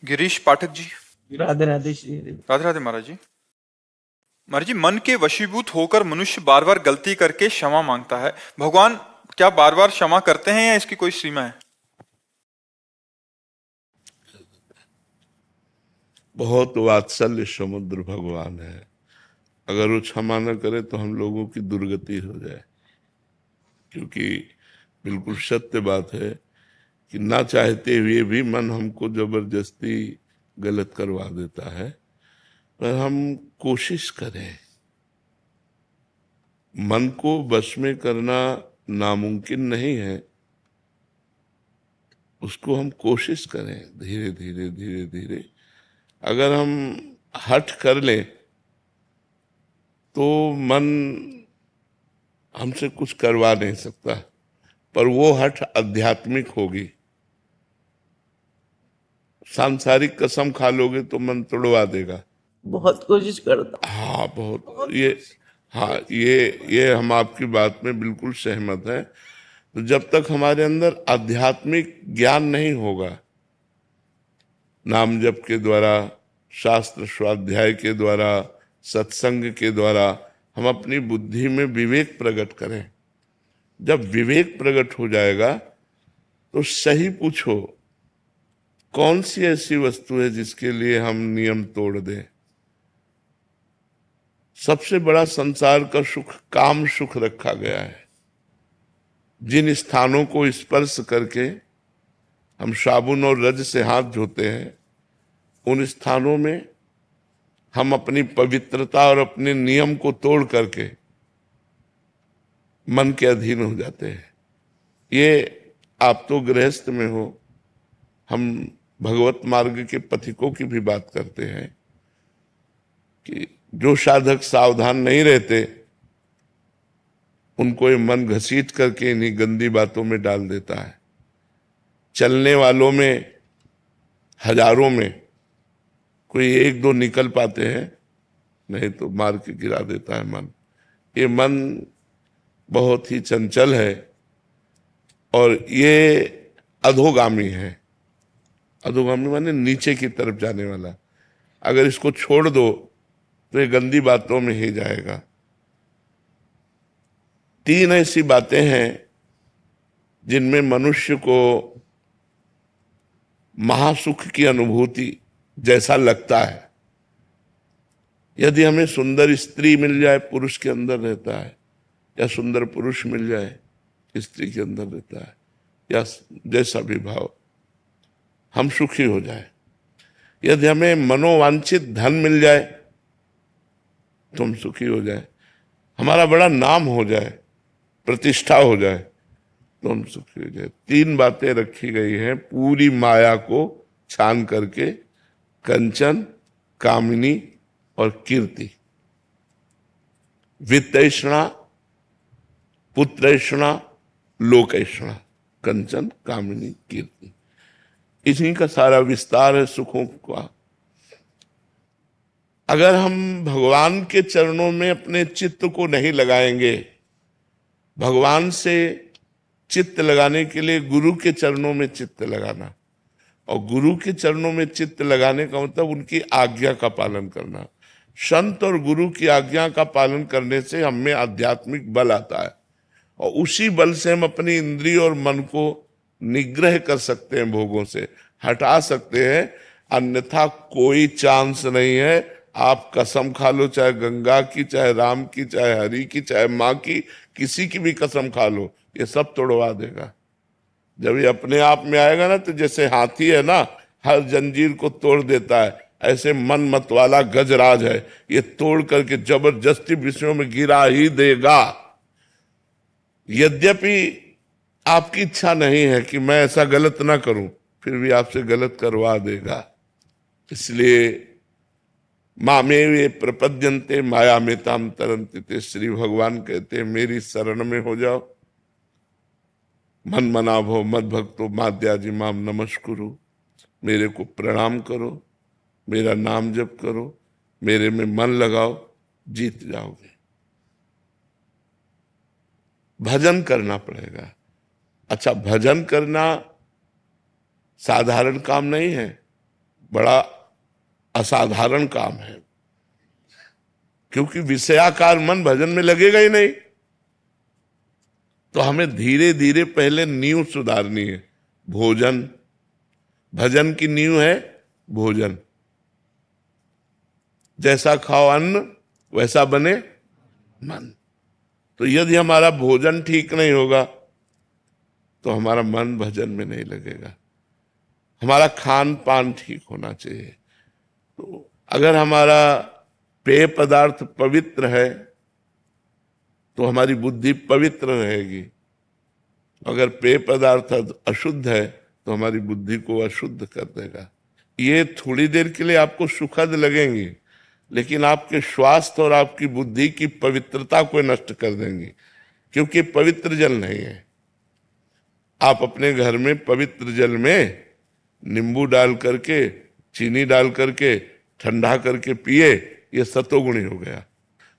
गिरीश पाठक जी। राधे राधे श्री। राधे राधे महाराज जी। महाराज जी, मन के वशीभूत होकर मनुष्य बार बार गलती करके क्षमा मांगता है। भगवान क्या बार बार क्षमा करते हैं या इसकी कोई सीमा है? बहुत वात्सल्य समुद्र भगवान है। अगर वो क्षमा न करे तो हम लोगों की दुर्गति हो जाए, क्योंकि बिल्कुल सत्य बात है कि ना चाहते हुए भी मन हमको जबरदस्ती गलत करवा देता है। पर हम कोशिश करें, मन को वश में करना नामुमकिन नहीं है, उसको हम कोशिश करें धीरे धीरे धीरे धीरे। अगर हम हठ कर लें तो मन हमसे कुछ करवा नहीं सकता, पर वो हठ आध्यात्मिक होगी। सांसारिक कसम खा लोगे तो मन तोड़वा देगा। बहुत कोशिश करता हाँ, बहुत ये हम आपकी बात में बिल्कुल सहमत हैं। तो जब तक हमारे अंदर आध्यात्मिक ज्ञान नहीं होगा, नाम जप के द्वारा, शास्त्र स्वाध्याय के द्वारा, सत्संग के द्वारा हम अपनी बुद्धि में विवेक प्रकट करें। जब विवेक प्रकट हो जाएगा तो सही पूछो, कौन सी ऐसी वस्तु है जिसके लिए हम नियम तोड़ दें? सबसे बड़ा संसार का सुख काम सुख रखा गया है। जिन स्थानों को स्पर्श करके हम साबुन और रज से हाथ धोते हैं, उन स्थानों में हम अपनी पवित्रता और अपने नियम को तोड़ करके मन के अधीन हो जाते हैं। ये आप तो गृहस्थ में हो, हम भगवत मार्ग के पथिकों की भी बात करते हैं कि जो साधक सावधान नहीं रहते, उनको ये मन घसीट करके इन्हीं गंदी बातों में डाल देता है। चलने वालों में हजारों में कोई एक दो निकल पाते हैं, नहीं तो मार के गिरा देता है मन। ये मन बहुत ही चंचल है और ये अधोगामी है। अधोगामी माने नीचे की तरफ जाने वाला। अगर इसको छोड़ दो तो ये गंदी बातों में ही जाएगा। तीन ऐसी बातें हैं जिनमें मनुष्य को महासुख की अनुभूति जैसा लगता है। यदि हमें सुंदर स्त्री मिल जाए, पुरुष के अंदर रहता है, या सुंदर पुरुष मिल जाए, स्त्री के अंदर रहता है, या जैसा भी भाव, हम सुखी हो जाए। यदि हमें मनोवांछित धन मिल जाए तो हम सुखी हो जाए। हमारा बड़ा नाम हो जाए, प्रतिष्ठा हो जाए तो हम सुखी हो जाए। तीन बातें रखी गई हैं पूरी माया को छान करके, कंचन, कामिनी और कीर्ति। वित्तैषणा, पुत्रैषणा, लोकैषणा, कंचन, कामिनी, कीर्ति। इसी का सारा विस्तार है सुखों का। अगर हम भगवान के चरणों में अपने चित्त को नहीं लगाएंगे, भगवान से चित्त लगाने के लिए गुरु के चरणों में चित्त लगाना, और गुरु के चरणों में चित्त लगाने का मतलब उनकी आज्ञा का पालन करना। संत और गुरु की आज्ञा का पालन करने से हमें आध्यात्मिक बल आता है, और उसी बल से हम अपनी इंद्रिय और मन को निग्रह कर सकते हैं, भोगों से हटा सकते हैं। अन्यथा कोई चांस नहीं है। आप कसम खा लो, चाहे गंगा की, चाहे राम की, चाहे हरि की, चाहे माँ की, किसी की भी कसम खा लो, ये सब तोड़वा देगा। जब ये अपने आप में आएगा ना, तो जैसे हाथी है ना, हर जंजीर को तोड़ देता है, ऐसे मन मत वाला गजराज है, ये तोड़ करके जबरदस्ती विषयों में गिरा ही देगा। यद्यपि आपकी इच्छा नहीं है कि मैं ऐसा गलत ना करूं, फिर भी आपसे गलत करवा देगा। इसलिए मामेवे प्रपद्यन्ते माया में ताम तरन्ति। श्री भगवान कहते हैं मेरी शरण में हो जाओ, मन मना भो मद भक्तो माद्याजी माम नमस्कुरु। मेरे को प्रणाम करो, मेरा नाम जप करो, मेरे में मन लगाओ, जीत जाओगे। भजन करना पड़ेगा। अच्छा, भजन करना साधारण काम नहीं है। बड़ा असाधारण काम है, क्योंकि विषयाकार मन भजन में लगेगा ही नहीं। तो हमें धीरे धीरे पहले नींव सुधारनी है। भोजन, भजन की नींव है भोजन। जैसा खाओ अन्न वैसा बने मन। तो यदि हमारा भोजन ठीक नहीं होगा तो हमारा मन भजन में नहीं लगेगा। हमारा खान पान ठीक होना चाहिए। तो अगर हमारा पेय पदार्थ पवित्र है तो हमारी बुद्धि पवित्र रहेगी। अगर पेय पदार्थ अशुद्ध है तो हमारी बुद्धि को अशुद्ध कर देगा। ये थोड़ी देर के लिए आपको सुखद लगेंगी, लेकिन आपके स्वास्थ्य और आपकी बुद्धि की पवित्रता को नष्ट कर देंगी, क्योंकि पवित्र जल नहीं है। आप अपने घर में पवित्र जल में नींबू डाल करके, चीनी डाल करके, ठंडा करके पिए, ये सतोगुणी हो गया।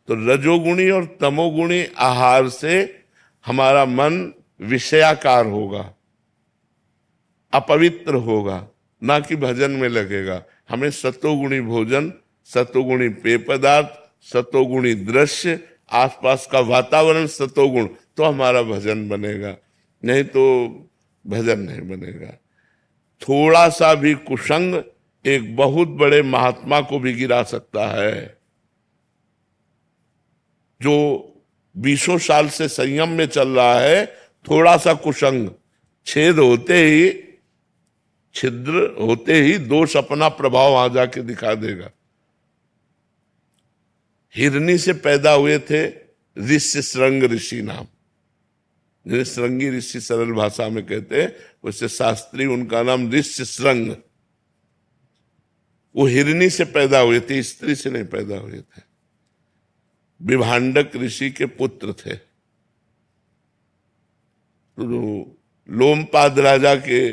तो रजोगुणी और तमोगुणी आहार से हमारा मन विषयाकार होगा, अपवित्र होगा, ना कि भजन में लगेगा। हमें सतोगुणी भोजन, सतोगुणी पेय पदार्थ, सतोगुणी दृश्य, आसपास का वातावरण सतोगुण, तो हमारा भजन बनेगा, नहीं तो भजन नहीं बनेगा। थोड़ा सा भी कुसंग एक बहुत बड़े महात्मा को भी गिरा सकता है। जो 20 साल से संयम में चल रहा है, थोड़ा सा कुसंग, छेद होते ही, छिद्र होते ही दोष अपना प्रभाव वहां जाके दिखा देगा। हिरनी से पैदा हुए थे ऋष्य श्रृंग ऋषि नाम, श्रृंगी ऋषि सरल भाषा में कहते हैं, वैसे शास्त्री उनका नाम ऋष्य श्रृंग। वो हिरनी से पैदा हुए थे, स्त्री से नहीं पैदा हुए थे। विभांडक ऋषि के पुत्र थे। तो लोमपाद राजा के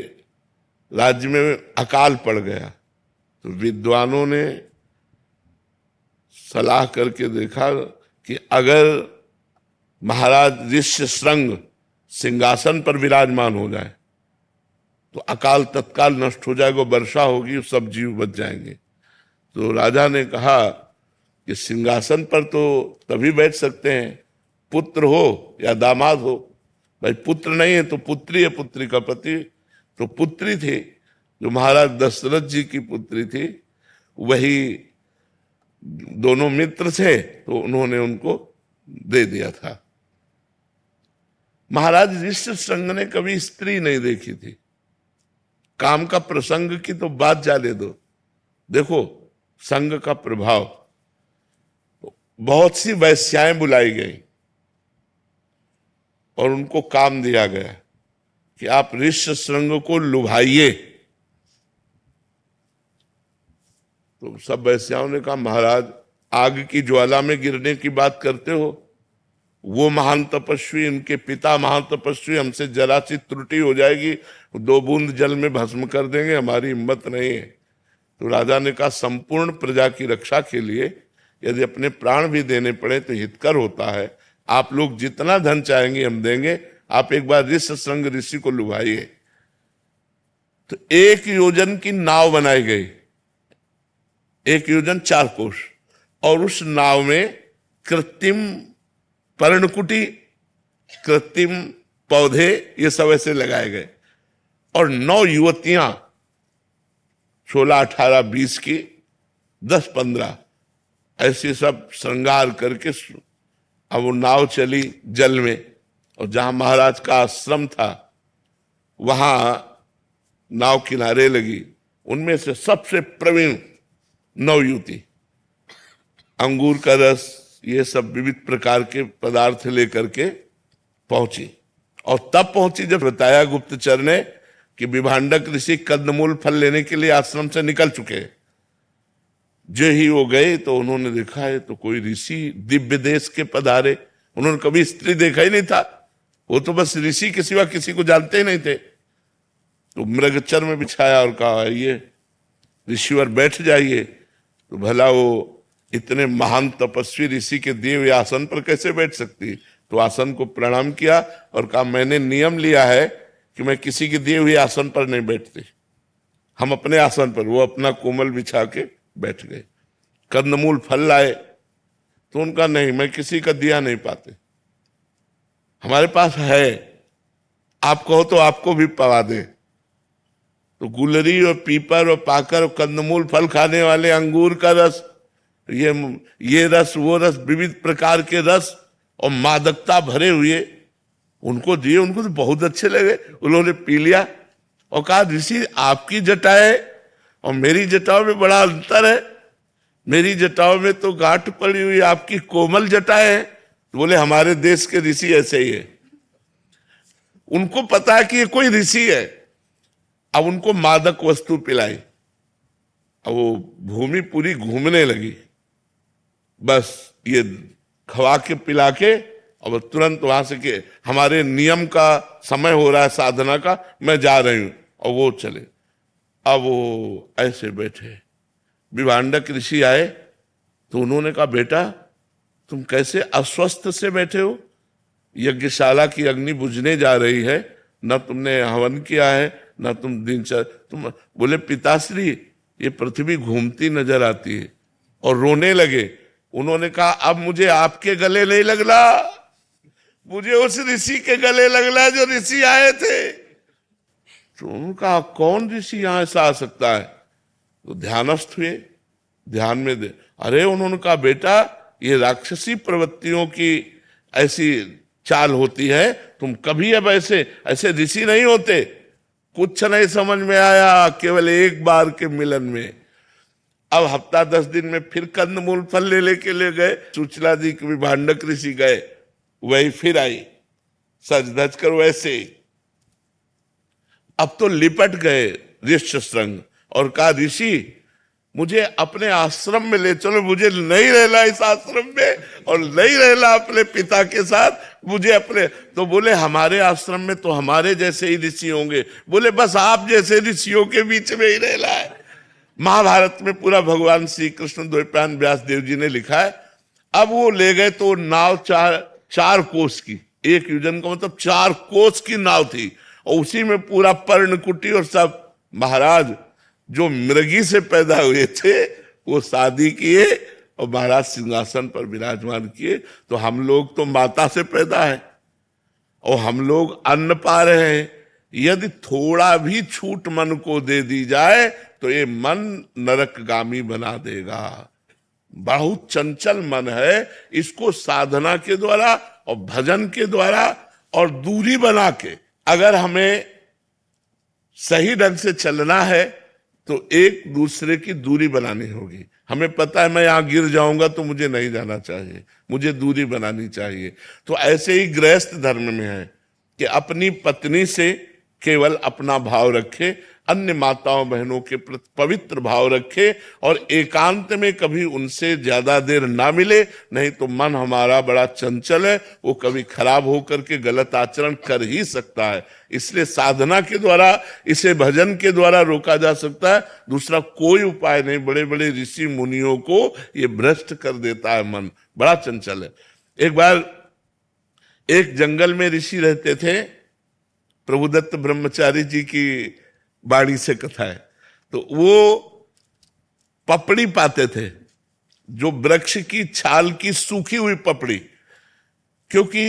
राज्य में अकाल पड़ गया, तो विद्वानों ने सलाह करके देखा कि अगर महाराज ऋष्य श्रृंग सिंहासन पर विराजमान हो जाए तो अकाल तत्काल नष्ट हो जाएगा, वर्षा होगी, सब जीव बच जाएंगे। तो राजा ने कहा कि सिंहासन पर तो तभी बैठ सकते हैं पुत्र हो या दामाद हो। भाई पुत्र नहीं है तो पुत्री है, पुत्री का पति। तो पुत्री थी, जो महाराज दशरथ जी की पुत्री थी, वही दोनों मित्र थे, तो उन्होंने उनको दे दिया था। महाराज ऋष्य श्रृंग ने कभी स्त्री नहीं देखी थी। काम का प्रसंग की तो बात जाने दो। देखो संग का प्रभाव। बहुत सी वैश्याएं बुलाई गई और उनको काम दिया गया कि आप ऋष्य श्रृंग को लुभाइए। तो सब वैश्याओं ने कहा, महाराज आग की ज्वाला में गिरने की बात करते हो, वो महान तपस्वी, इनके पिता महान तपस्वी, हमसे जरा सी त्रुटि हो जाएगी 2 बूंद जल में भस्म कर देंगे, हमारी हिम्मत नहीं है। तो राजा ने कहा, संपूर्ण प्रजा की रक्षा के लिए यदि अपने प्राण भी देने पड़े तो हितकर होता है। आप लोग जितना धन चाहेंगे हम देंगे, आप एक बार ऋष्य श्रृंग ऋषि को लुभाइए। तो 1 योजन की नाव बनाई गई, 1 योजन 4 कोस, और उस नाव में कृत्रिम पर्णकुटी, कृत्रिम पौधे, ये सब ऐसे लगाए गए। और 9 युवतियां 16, 18, 20 की, 10, 15 ऐसे सब श्रृंगार करके अब वो नाव चली जल में। और जहां महाराज का आश्रम था वहां नाव किनारे लगी। उनमें से सबसे प्रवीण 9 युवती अंगूर का रस, ये सब विविध प्रकार के पदार्थ लेकर के पहुंची। और तब पहुंची जब बताया गुप्तचर ने कि विभांडक ऋषि कंदमूल फल लेने के लिए आश्रम से निकल चुके। जो ही वो गए तो उन्होंने देखा है तो कोई ऋषि दिव्य देश के पधारे। उन्होंने कभी स्त्री देखा ही नहीं था, वो तो बस ऋषि के सिवा किसी को जानते ही नहीं थे। तो मृगचर में बिछाया और कहा, ये ऋषिवर बैठ जाइए। तो भला वो इतने महान तपस्वी ऋषि के दिए हुए आसन पर कैसे बैठ सकती। तो आसन को प्रणाम किया और कहा, मैंने नियम लिया है कि मैं किसी के दिए हुए आसन पर नहीं बैठती। हम अपने आसन पर, वो अपना कोमल बिछा के बैठ गए। कंदमूल फल लाए तो उनका नहीं, मैं किसी का दिया नहीं पाते, हमारे पास है, आप कहो तो आपको भी पवा दे। तो गुलरी और पीपर और पाकर और कंदमूल फल खाने वाले, अंगूर का रस, ये रस वो रस, विविध प्रकार के रस और मादकता भरे हुए उनको दिए। उनको तो बहुत अच्छे लगे, उन्होंने पी लिया और कहा ऋषि आपकी जटाएं और मेरी जटाओं में बड़ा अंतर है, मेरी जटाओं में तो गांठ पड़ी हुई, आपकी कोमल जटाएं हैं। तो बोले हमारे देश के ऋषि ऐसे ही है, उनको पता है कि ये कोई ऋषि है। अब उनको मादक वस्तु पिलाई, अब वो भूमि पूरी घूमने लगी, बस ये खवा के पिला के और तुरंत वहां से के हमारे नियम का समय हो रहा है साधना का, मैं जा रही हूं, और वो चले। अब वो ऐसे बैठे, विभांडक ऋषि आए तो उन्होंने कहा बेटा तुम कैसे अस्वस्थ से बैठे हो, यज्ञशाला की अग्नि बुझने जा रही है, न तुमने हवन किया है, न तुम दिनचर्या। तुम बोले पिताश्री ये पृथ्वी घूमती नजर आती है, और रोने लगे। उन्होंने कहा अब मुझे आपके गले नहीं लगना, मुझे उस ऋषि के गले लगना जो ऋषि आए थे। तो उन्होंने कहा कौन ऋषि यहां से आ सकता है? तो ध्यानस्थ हुए, ध्यान में दे। अरे उन्होंने कहा बेटा ये राक्षसी प्रवृत्तियों की ऐसी चाल होती है, तुम कभी अब ऐसे ऋषि नहीं होते। कुछ नहीं समझ में आया, केवल एक बार के मिलन में। अब हफ्ता 10 दिन में फिर कंदमूल फल लेके ले गए, सुचला जी के विभांडक ऋषि गए, वही फिर आई सज धज कर वैसे। अब तो लिपट गए ऋष्य श्रृंग और कहा ऋषि मुझे अपने आश्रम में ले चलो, मुझे नहीं रहना इस आश्रम में और नहीं रहना अपने पिता के साथ, मुझे अपने। तो बोले हमारे आश्रम में तो हमारे जैसे ही ऋषि होंगे। बोले बस आप जैसे ऋषियों के बीच में ही रहना है। महाभारत में पूरा भगवान श्री कृष्ण द्वैपायन व्यास देव जी ने लिखा है। अब वो ले गए तो नाव चार कोस की, एक योजन का मतलब 4 कोस की नाव थी, और उसी में पूरा पर्णकुटी और सब। महाराज जो मृगी से पैदा हुए थे वो शादी किए और महाराज सिंहासन पर विराजमान किए। तो हम लोग तो माता से पैदा है और हम लोग अन्न पा रहे हैं। यदि थोड़ा भी छूट मन को दे दी जाए तो ये मन नरकगामी बना देगा। बहुत चंचल मन है, इसको साधना के द्वारा और भजन के द्वारा और दूरी बना के अगर हमें सही ढंग से चलना है तो एक दूसरे की दूरी बनानी होगी। हमें पता है मैं यहां गिर जाऊंगा तो मुझे नहीं जाना चाहिए, मुझे दूरी बनानी चाहिए। तो ऐसे ही गृहस्थ धर्म में है कि अपनी पत्नी से केवल अपना भाव रखे, अन्य माताओं बहनों के प्रति पवित्र भाव रखे और एकांत में कभी उनसे ज्यादा देर ना मिले, नहीं तो मन हमारा बड़ा चंचल है, वो कभी खराब होकर के गलत आचरण कर ही सकता है। इसलिए साधना के द्वारा, इसे भजन के द्वारा रोका जा सकता है, दूसरा कोई उपाय नहीं। बड़े बड़े ऋषि मुनियों को ये भ्रष्ट कर देता है, मन बड़ा चंचल है। एक बार एक जंगल में ऋषि रहते थे, प्रभुदत्त ब्रह्मचारी जी की बाणी से कथा है। तो वो पपड़ी पाते थे, जो वृक्ष की छाल की सूखी हुई पपड़ी, क्योंकि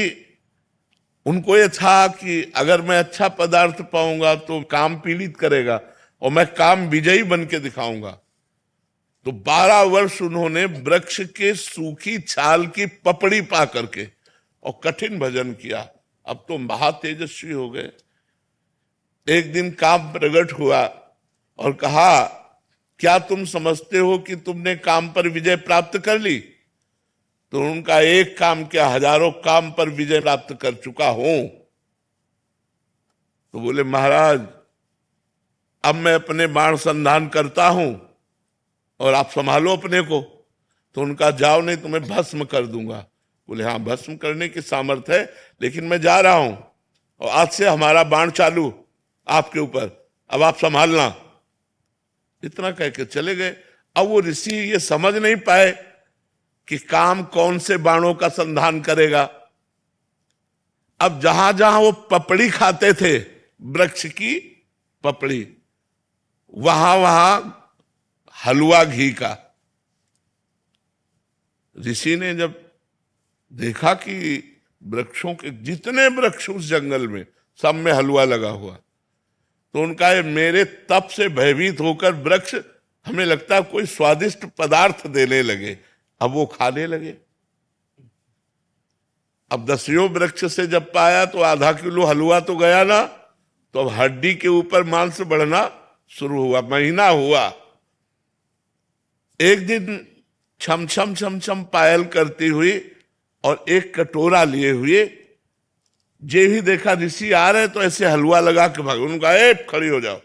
उनको ये था कि अगर मैं अच्छा पदार्थ पाऊंगा तो काम पीड़ित करेगा और मैं काम विजयी बन के दिखाऊंगा। तो 12 वर्ष उन्होंने वृक्ष के सूखी छाल की पपड़ी पा करके और कठिन भजन किया। अब तो महातेजस्वी हो गए। एक दिन काम प्रकट हुआ और कहा क्या तुम समझते हो कि तुमने काम पर विजय प्राप्त कर ली? तो उनका एक काम क्या, हजारों काम पर विजय प्राप्त कर चुका हूं। तो बोले महाराज अब मैं अपने बाण संधान करता हूं और आप संभालो अपने को। तो उनका जाओ नहीं तो मैं भस्म कर दूंगा। बोले हाँ भस्म करने की सामर्थ्य है, लेकिन मैं जा रहा हूं और आज से हमारा बाण चालू आपके ऊपर, अब आप संभालना। इतना कह के चले गए। अब वो ऋषि ये समझ नहीं पाए कि काम कौन से बाणों का संधान करेगा। अब जहां जहां वो पपड़ी खाते थे, वृक्ष की पपड़ी, वहां वहां हलवा घी का। ऋषि ने जब देखा कि वृक्षों के जितने वृक्ष उस जंगल में सब में हलवा लगा हुआ, तो उनका ये मेरे तप से भयभीत होकर वृक्ष हमें लगता है कोई स्वादिष्ट पदार्थ देने लगे, अब वो खाने लगे। अब 10वें वृक्ष से जब पाया तो आधा किलो हलवा तो गया ना, तो अब हड्डी के ऊपर मांस बढ़ना शुरू हुआ। महीना हुआ, एक दिन छम छम छम छम पायल करती हुई और एक कटोरा लिए हुए, जे भी देखा ऋषि आ रहे तो ऐसे हलवा लगा के भाग। उनका ए खड़ी हो जाओ,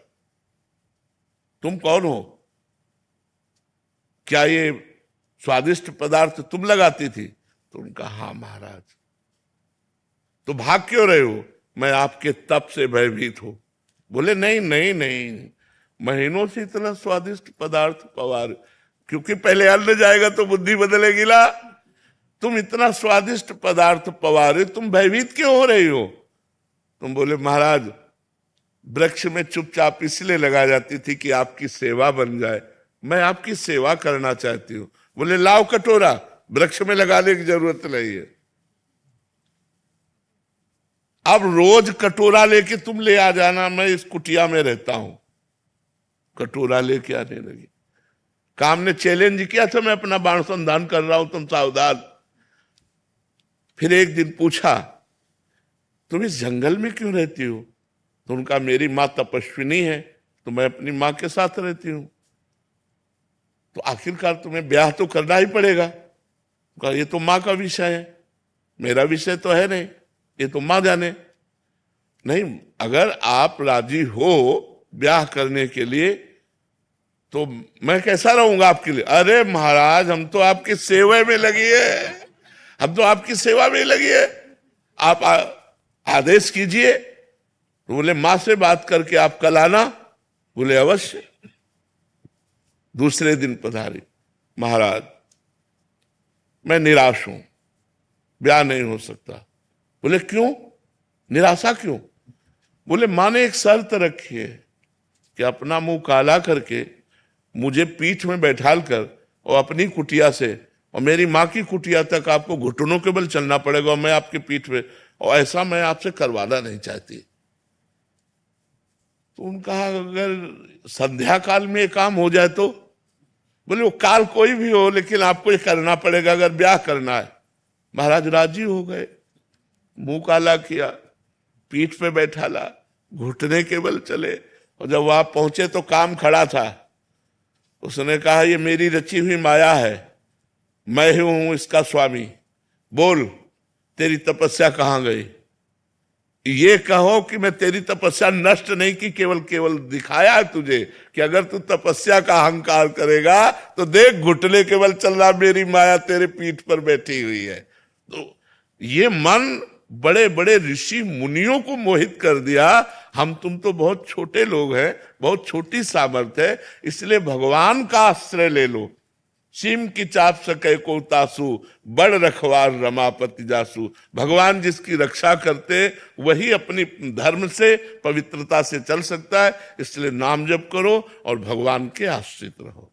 तुम कौन हो? क्या ये स्वादिष्ट पदार्थ तुम लगाती थी? तो उनका हाँ महाराज। तो भाग क्यों रहे हो? मैं आपके तप से भयभीत हूं। बोले नहीं नहीं नहीं, महीनों से इतना स्वादिष्ट पदार्थ पवा रहे, क्योंकि पहले अन्न जाएगा तो बुद्धि बदलेगी ना। तुम इतना स्वादिष्ट पदार्थ पवा रहे, तुम भयभीत क्यों हो रही हो? तुम बोले महाराज, वृक्ष में चुपचाप इसलिए लगा जाती थी कि आपकी सेवा बन जाए, मैं आपकी सेवा करना चाहती हूं। बोले लाओ कटोरा, वृक्ष में लगाने की जरूरत नहीं है। अब रोज कटोरा लेके तुम ले आ जाना, मैं इस कुटिया में रहता हूं। कटोरा लेके आने लगी। काम ने चैलेंज किया था, मैं अपना बाण संधान कर रहा हूं, तुम सावधान। फिर एक दिन पूछा, तुम इस जंगल में क्यों रहती हो? तो उनका मेरी माँ तपस्विनी है, तो मैं अपनी माँ के साथ रहती हूं। तो आखिरकार तुम्हें ब्याह तो करना ही पड़ेगा। कहा ये तो माँ का विषय है, मेरा विषय तो है नहीं, ये तो माँ जाने। नहीं, अगर आप राजी हो ब्याह करने के लिए तो मैं कैसा रहूंगा आपके लिए? अरे महाराज, हम तो आपकी सेवा में लगी है, हम तो आपकी सेवा में लगी है, आप आदेश कीजिए। तो बोले माँ से बात करके आप कल आना। बोले अवश्य। दूसरे दिन पधारी, महाराज मैं निराश हूं, ब्याह नहीं हो सकता। बोले क्यों? निराशा क्यों? बोले माँ ने एक शर्त रखी है कि अपना मुंह काला करके मुझे पीठ में बैठाल कर और अपनी कुटिया से और मेरी माँ की कुटिया तक आपको घुटनों के बल चलना पड़ेगा, और मैं आपकी पीठ में, और ऐसा मैं आपसे करवाना नहीं चाहती। तो उनका अगर संध्या काल में ये काम हो जाए तो? बोले वो काल कोई भी हो, लेकिन आपको ये करना पड़ेगा अगर ब्याह करना है। महाराज राजी हो गए, मुंह काला किया, पीठ पे बैठाला, घुटने के बल चले, और जब वहां पहुंचे तो काम खड़ा था। उसने कहा ये मेरी रची हुई माया है, मैं ही हूं इसका स्वामी, बोल तेरी तपस्या कहां गई? ये कहो कि मैं तेरी तपस्या नष्ट नहीं की, केवल केवल दिखाया है तुझे कि अगर तू तपस्या का अहंकार करेगा तो देख घुटने के बल चल रहा, मेरी माया तेरे पीठ पर बैठी हुई है। तो ये मन बड़े बड़े ऋषि मुनियों को मोहित कर दिया। हम तुम तो बहुत छोटे लोग हैं, बहुत छोटी सामर्थ्य है, इसलिए भगवान का आश्रय ले लो। सीम की चाप सके को तासु, बड़ रखवार रमापति जासु। भगवान जिसकी रक्षा करते वही अपनी धर्म से, पवित्रता से चल सकता है। इसलिए नाम जप करो और भगवान के आश्रित रहो।